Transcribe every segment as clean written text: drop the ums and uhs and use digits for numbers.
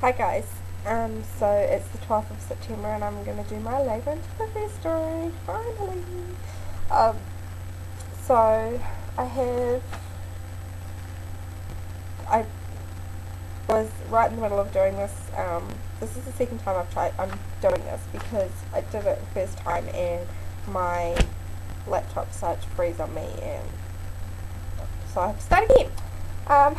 Hi guys, so it's the 12th of September and I'm going to do my labour and delivery story, finally. Um, so I was right in the middle of doing this. This is the second time I'm doing this because I did it the first time and my laptop started to freeze on me, and so I have to start again. But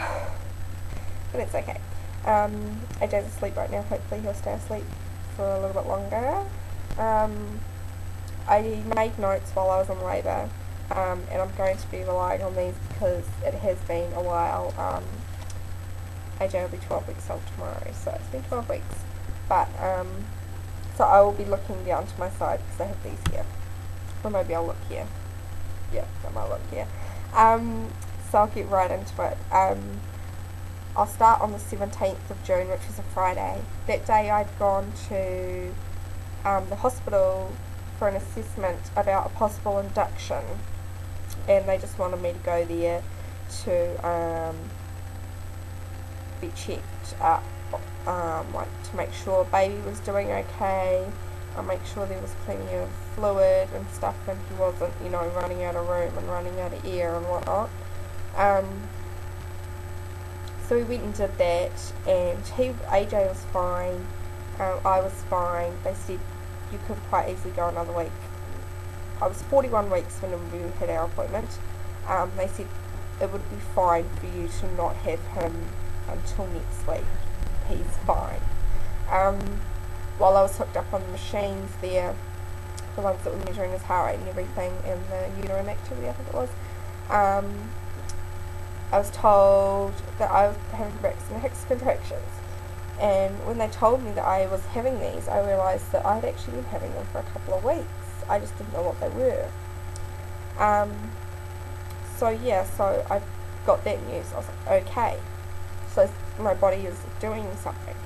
it's okay. AJ's asleep right now. Hopefully he'll stay asleep for a little bit longer. I made notes while I was on labour, and I'm going to be relying on these because it has been a while. AJ will be 12 weeks old tomorrow, so it's been 12 weeks. But, so I will be looking down to my side because I have these here. Or maybe I'll look here. Yeah, I might look here. So I'll get right into it. I'll start on the 17th of June, which is a Friday. That day I'd gone to the hospital for an assessment about a possible induction, and they just wanted me to go there to be checked up, like to make sure baby was doing okay, make sure there was plenty of fluid and stuff and he wasn't, running out of room and running out of air and whatnot. So we went and did that, and AJ was fine, I was fine. They said you could quite easily go another week. I was 41 weeks when we had our appointment. They said it would be fine for you to not have him until next week. He's fine. While I was hooked up on the machines there, the ones that were measuring his heart rate and everything, and the uterine activity, I think it was, I was told that I was having Braxton Hicks contractions, and when they told me that I was having these, I realised that I'd actually been having them for a couple of weeks. I just didn't know what they were. So I got that news. I was like, okay, so my body is doing something.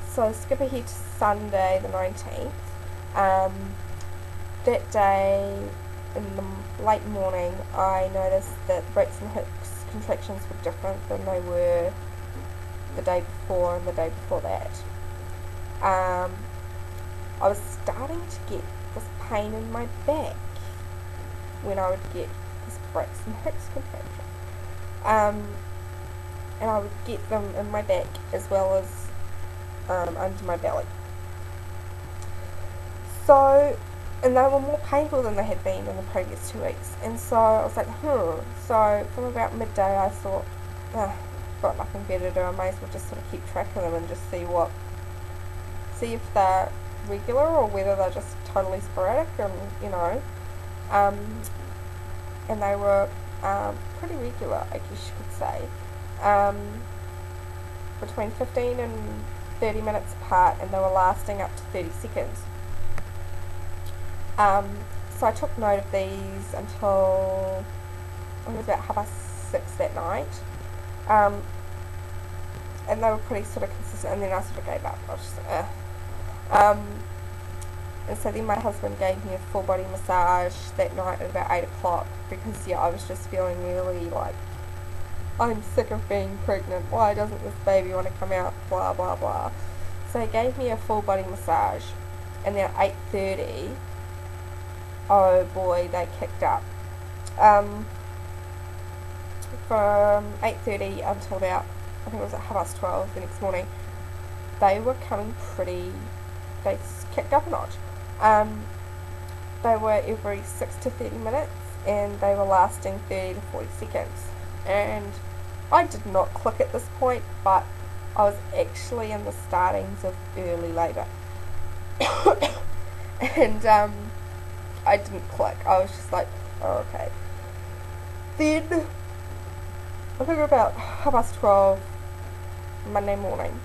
So skip ahead to Sunday the 19th. That day, in the late morning, I noticed that the Braxton Hicks contractions were different than they were the day before and the day before that. I was starting to get this pain in my back when I would get this Braxton Hicks contraction. And I would get them in my back as well as under my belly. And they were more painful than they had been in the previous 2 weeks. And so I was like, So from about midday I thought, got nothing better to do, I may as well just sort of keep track of them and just see if they're regular or whether they're just totally sporadic, and they were pretty regular, I guess you could say, between 15 and 30 minutes apart, and they were lasting up to 30 seconds. So I took note of these until it was about 6:30 that night, and they were pretty sort of consistent, and then I sort of gave up. I was just like, and so then my husband gave me a full body massage that night at about 8 o'clock because I was just feeling really like, I'm sick of being pregnant, why doesn't this baby want to come out, blah blah blah. So he gave me a full body massage, and then at 8:30, oh boy, they kicked up. From 8:30 until about, I think it was at 12:30 the next morning, they were coming they kicked up a notch. They were every 6 to 30 minutes, and they were lasting 30 to 40 seconds. And I did not click at this point, but I was actually in the startings of early labour. And I didn't click. I was just like, oh, okay. Then, I think about 12:30 Monday morning.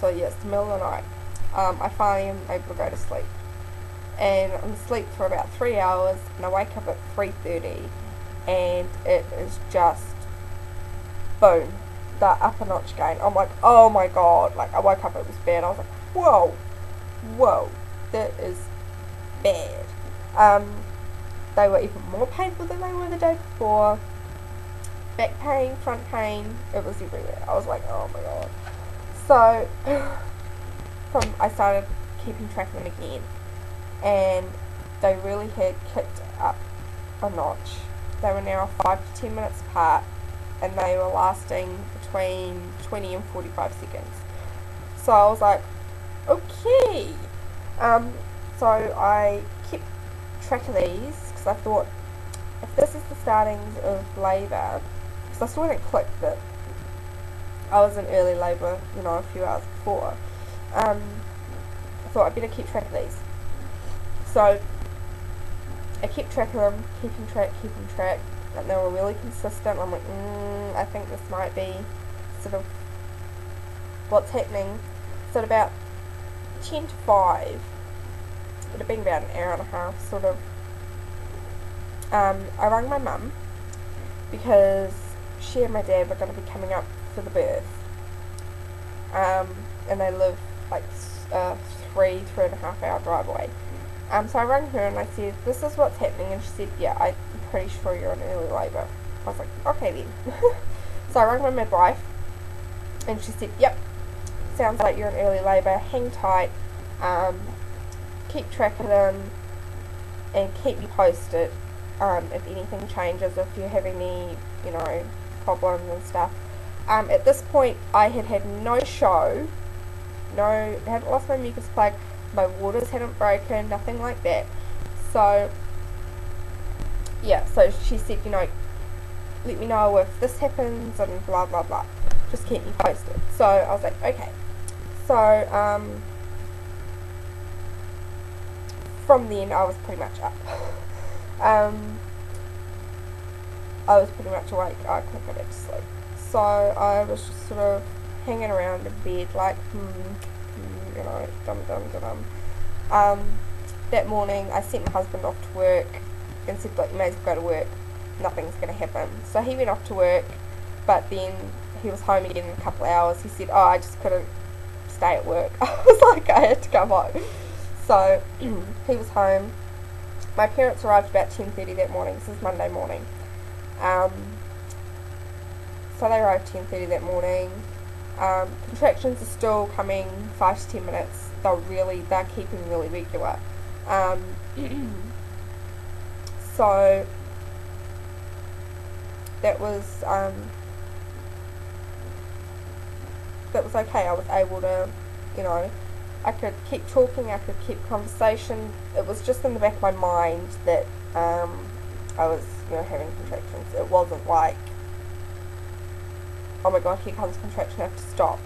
So yeah, it's the middle of the night. I finally am able to go to sleep. And I'm asleep for about 3 hours, and I wake up at 3:30, and it is just, boom, that up a notch again. I'm like, oh my god, like I woke up, it was bad. I was like, whoa, that is bad. They were even more painful than they were the day before. back pain, front pain, it was everywhere. I was like, oh my god. So, I started keeping track of them again, and they really had kicked up a notch. They were now 5 to 10 minutes apart, and they were lasting between 20 and 45 seconds. So I was like, okay. So I kept track of these, because I thought, if this is the startings of labour, because I still hadn't clicked that I was in early labour, a few hours before, I thought I'd better keep track of these. So I kept track of them, keeping track, and they were really consistent. I'm like, I think this might be sort of what's happening. So at about 10 to 5, it would have been about an hour and a half, sort of, I rang my mum, because she and my dad were going to be coming up for the birth, and they live like 3.5 hour drive away. So I rang her and I said, this is what's happening, and she said, yeah, I'm pretty sure you're in early labour. I was like, okay then. So I rang my midwife, and she said, yep, sounds like you're in early labour, hang tight, keep track of them, and keep me posted if anything changes, if you have any, problems and stuff. At this point, I had no show, hadn't lost my mucus plug, my waters hadn't broken, nothing like that. So, yeah, so she said, let me know if this happens and blah blah blah. Just keep me posted. So I was like, okay. So, from then I was pretty much up. I was pretty much awake. I couldn't go back to sleep. So I was just sort of hanging around in bed like, dum. That morning I sent my husband off to work and said, look, you may as well go to work. Nothing's going to happen. So he went off to work, but then he was home again in a couple of hours. He said, I just couldn't stay at work. I was like, I had to come home. So he was home. My parents arrived about 10:30 that morning. This is Monday morning. So they arrived 10:30 that morning. Contractions are still coming 5 to 10 minutes. They're keeping really regular. So that was okay. I was able to, I could keep talking, I could keep conversation. It was just in the back of my mind that I was, having contractions. It wasn't like, oh my god, here comes contraction, I have to stop.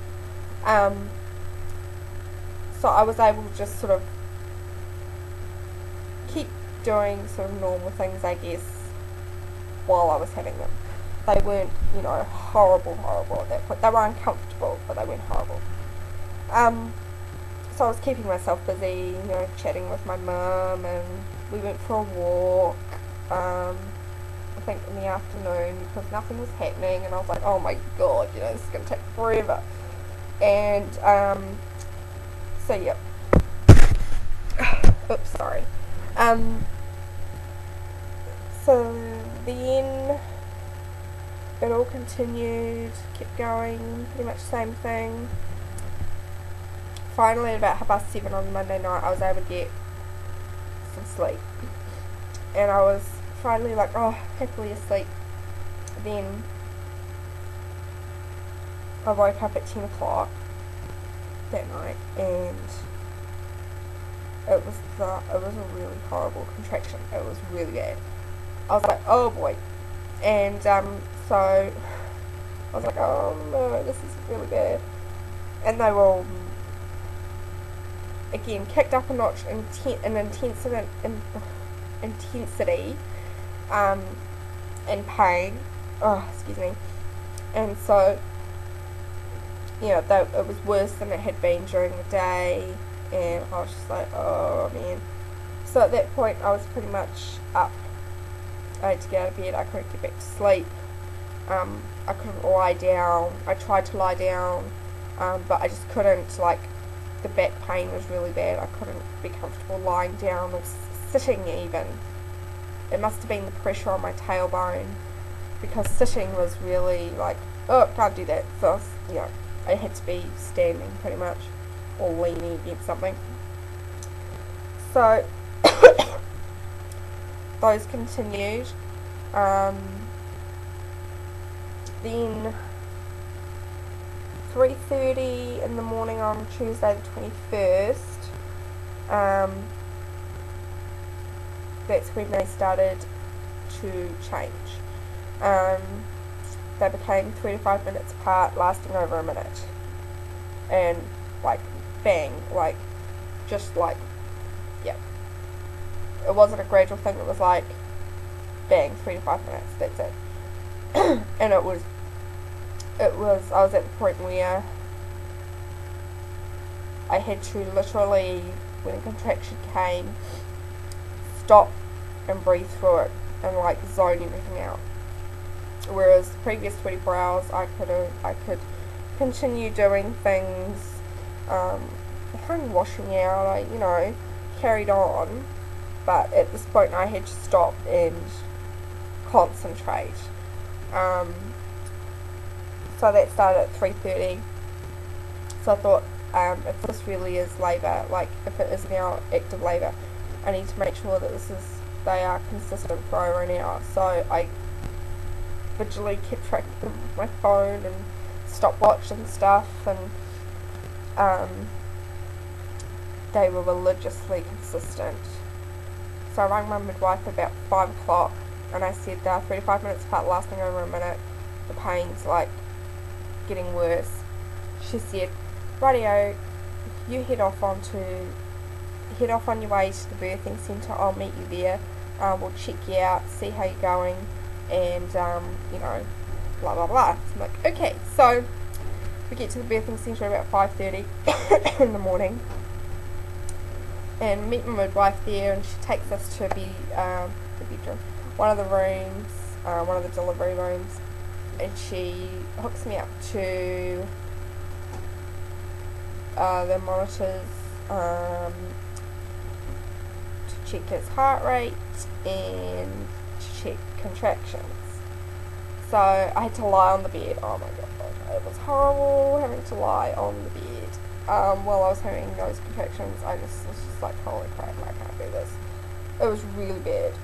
So I was able to just sort of keep doing sort of normal things, I guess, while I was having them. They weren't, horrible at that point. They were uncomfortable, but they weren't horrible. So I was keeping myself busy, chatting with my mum, and we went for a walk, I think in the afternoon, because nothing was happening, and I was like, oh my god, this is going to take forever. And, so yeah. Oops, sorry. So then it all continued, kept going, pretty much the same thing. Finally, at about 7:30 on Monday night, I was able to get some sleep. And I was finally like, happily asleep. Then I woke up at 10 o'clock that night, and it was a really horrible contraction. It was really bad. I was like, oh boy. And so I was like, oh no, this is really bad. And they were all, again, kicked up a notch in intensity, and pain. Excuse me. And so, it was worse than it had been during the day, and I was just like, oh man. So at that point, I was pretty much up. I had to get out of bed. I couldn't get back to sleep. I couldn't lie down. I tried to lie down, but I just couldn't. Like, the back pain was really bad. I couldn't be comfortable lying down or sitting even. It must have been the pressure on my tailbone. because sitting was really like, oh, can't do that. So, I had to be standing pretty much, or leaning against something. So, those continued. Then 3:30 in the morning on Tuesday the 21st, that's when they started to change. They became 3 to 5 minutes apart, lasting over a minute. And, like, bang, like, just like, yeah. It wasn't a gradual thing, it was like, bang, 3 to 5 minutes, that's it. And I was at the point where I had to literally, when a contraction came, stop and breathe through it and like zone everything out. Whereas the previous 24 hours I could continue doing things, hand washing out, I carried on, but at this point I had to stop and concentrate. So that started at 3:30. So I thought, if this really is labour, like if it is now active labour, I need to make sure that they are consistent for over an hour. So I vigilantly kept track of them with my phone and stopwatch and stuff, and they were religiously consistent. So I rang my midwife about 5 o'clock and I said 3 to 5 minutes apart, lasting over a minute, the pain's like getting worse. She said, rightio, you head off on your way to the birthing centre, I'll meet you there, we'll check you out, see how you're going, and blah blah blah. So I'm like, okay. So we get to the birthing centre about 5:30 in the morning and meet my midwife there, and she takes us to the bedroom, one of the rooms, one of the delivery rooms, and she hooks me up to the monitors to check his heart rate and to check contractions. So I had to lie on the bed. Oh my god, it was horrible having to lie on the bed while I was having those contractions. I was just like, holy crap, I can't do this. It was really bad.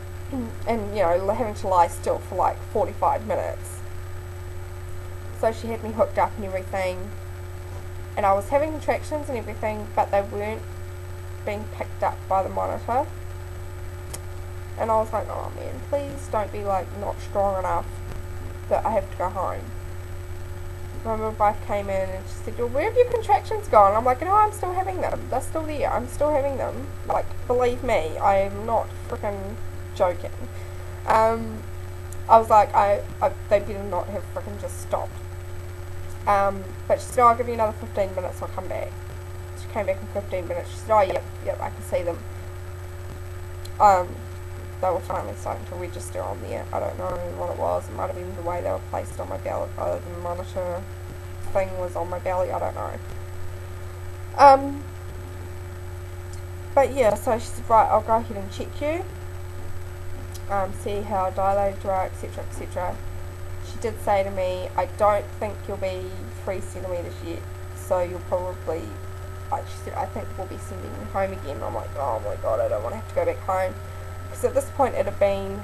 And having to lie still for like 45 minutes. So she had me hooked up and everything, and I was having contractions and everything, but they weren't being picked up by the monitor. And I was like, oh man, please don't be like not strong enough that I have to go home. My midwife came in and she said, well, where have your contractions gone? I'm like, no, I'm still having them. They're still there. I'm still having them. Like, believe me, I am not freaking joking. I was like, they better not have freaking just stopped. But she said, oh, I'll give you another 15 minutes, I'll come back. She came back in 15 minutes. She said, oh, yep, I can see them. They were finally starting to register on there. I don't know what it was. It might have been the way they were placed on my belly. The monitor thing was on my belly. I don't know. But yeah, so she said, right, I'll go ahead and check you. See how dilated you are, etc., etc. She did say to me, I don't think you'll be 3 centimetres yet, so you'll probably, she said, I think we'll be sending you home again. I'm like, oh my god, I don't want to have to go back home. Because at this point it had been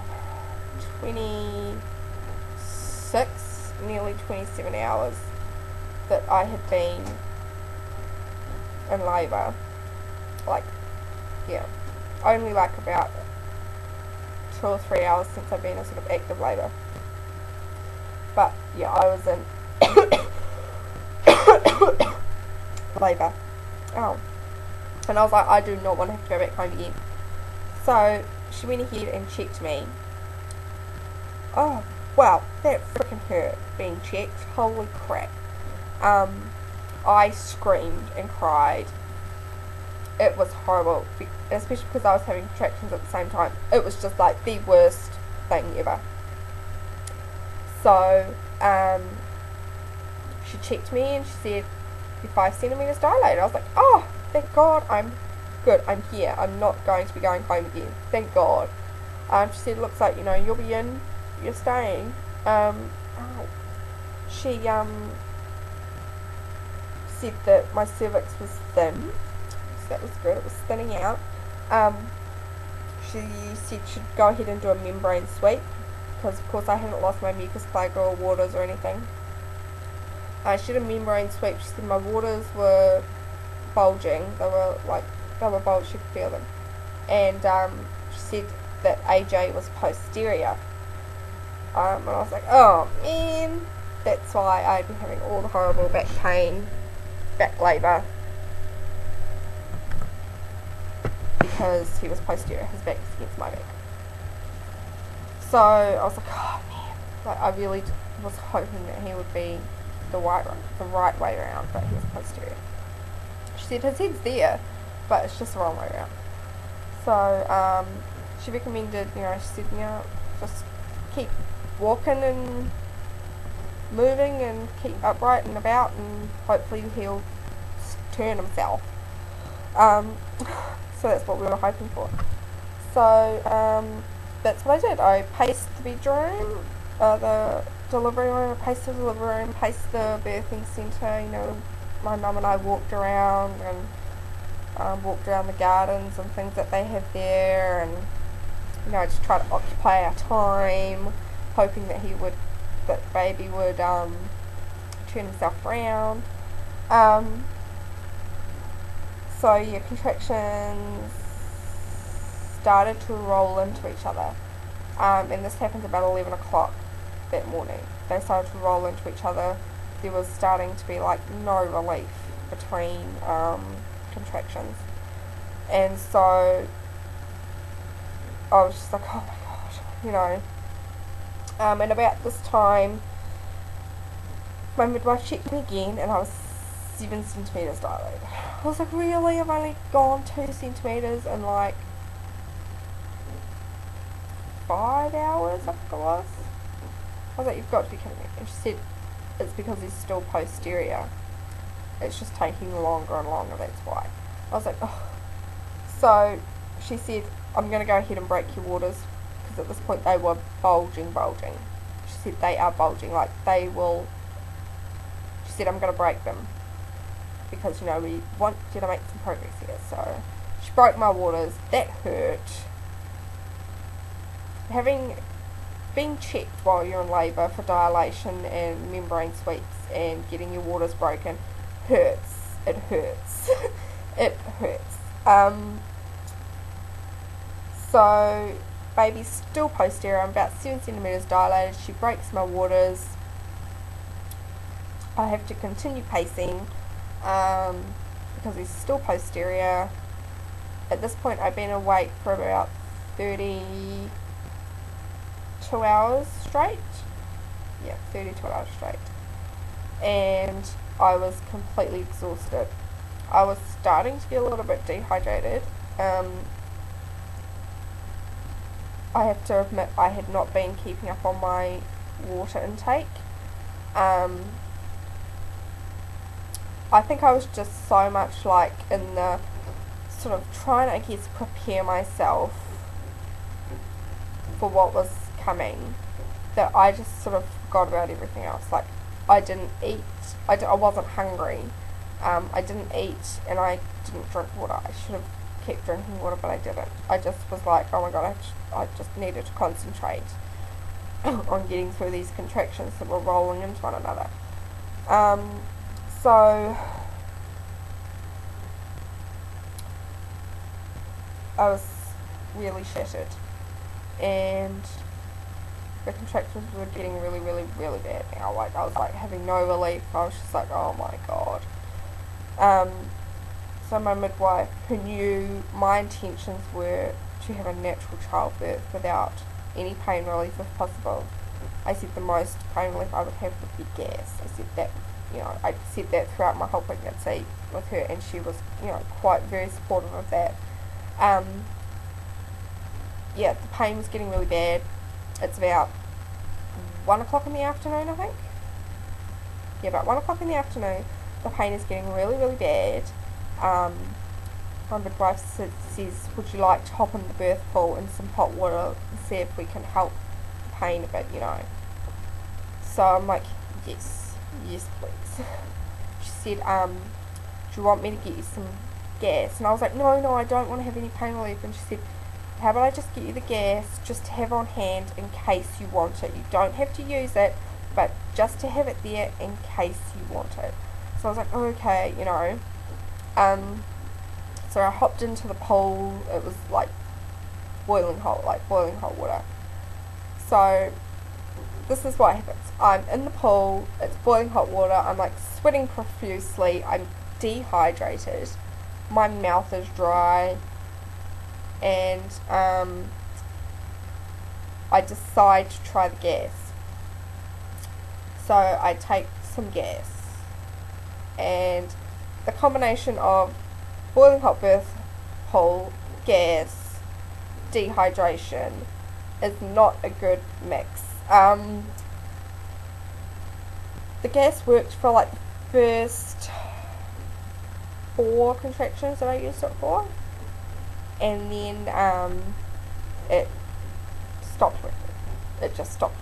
26, nearly 27 hours that I had been in labour. Like, yeah, only like about 2 or 3 hours since I've been in sort of active labour. But yeah, I was in labour. And I was like, I do not want to have to go back home again. So she went ahead and checked me. Oh, wow, that freaking hurt being checked. Holy crap. I screamed and cried. It was horrible, especially because I was having contractions at the same time. It was just like the worst thing ever. So, she checked me and she said, you're 5 centimetres dilated. I was like, oh, thank God, I'm good, I'm here. I'm not going to be going home again. Thank God. She said, looks like, you'll be in, you're staying. Ow. She said that my cervix was thin, so that was good. It was thinning out. She said she'd go ahead and do a membrane sweep because, of course, I hadn't lost my mucus plug or waters or anything. She did a membrane sweep. She said my waters were bulging. They were bulged. She could feel them. And she said that AJ was posterior. And I was like, oh man, that's why I'd been having all the horrible back pain, back labour, because he was posterior, his back was against my back. So I was like, oh man, like I really was hoping that he would be the right way around, but he was posterior. She said his head's there, but it's just the wrong way around. So she recommended, she said, just keep walking and moving and keep upright and about, and hopefully he'll turn himself. So that's what we were hoping for. So that's what I did. I paced the bedroom, the delivery room, I paced the delivery room, paced the birthing centre. My mum and I walked around and walked around the gardens and things that they have there, and just try to occupy our time, hoping that baby would turn himself around. So your contractions started to roll into each other, and this happened about 11 o'clock that morning. They started to roll into each other. There was starting to be no relief between contractions, and so I was just like, oh my god, and about this time my midwife checked me again and I was 7 centimetres dilated. I was like, really? I've only gone 2 centimetres in 5 hours, I think it was. I was like, you've got to be kidding me. And she said, it's because he's still posterior. It's just taking longer and longer, that's why. I was like, oh. So she said, I'm going to go ahead and break your waters, because at this point they were bulging. She said they are bulging, she said, I'm going to break them, because, we want you to make some progress here. So she broke my waters. That hurt. Having been checked while you're in labour for dilation and membrane sweeps and getting your waters broken hurts. It hurts. It hurts. So baby's still posterior. I'm about 7 centimetres dilated. She breaks my waters. I have to continue pacing because he's still posterior. At this point I've been awake for about 32 hours straight. Yeah, 32 hours straight. And I was completely exhausted. I was starting to get a little bit dehydrated. I have to admit I had not been keeping up on my water intake. I think I was just so much in the sort of trying to, I guess, prepare myself for what was coming, that I just sort of forgot about everything else. I didn't eat, I wasn't hungry, I didn't eat, and I didn't drink water. I should have kept drinking water, but I didn't. I just was like, oh my god, I just needed to concentrate on getting through these contractions that were rolling into one another. So I was really shattered, and the contractions were getting really, really, really bad now. I was having no relief. I was just like, oh my god. So my midwife, who knew my intentions were to have a natural childbirth without any pain relief if possible. I said the most pain relief I would have would be gas. I said that, I said that throughout my whole pregnancy with her, and she was, quite very supportive of that. Yeah, the pain was getting really bad. It's about 1 o'clock in the afternoon, I think. Yeah, about 1 o'clock in the afternoon. The pain is getting really, really bad. My midwife says, would you like to hop in the birth pool in some hot water and see if we can help the pain a bit, So I'm like, yes, please. She said, do you want me to get you some gas? And I was like, no, I don't want to have any pain relief. And she said, how about I just get you the gas just to have on hand in case you want it. You don't have to use it, but just to have it there in case you want it. So I was like, oh, okay, you know. So I hopped into the pool. It was like boiling hot water. So this is what happens. I'm in the pool, it's boiling hot water, I'm like sweating profusely, I'm dehydrated, my mouth is dry, and I decide to try the gas. So I take some gas, and the combination of boiling hot birth pool, gas, dehydration is not a good mix. The gas worked for like the first 4 contractions that I used it for, and then it stopped working. It just stopped working.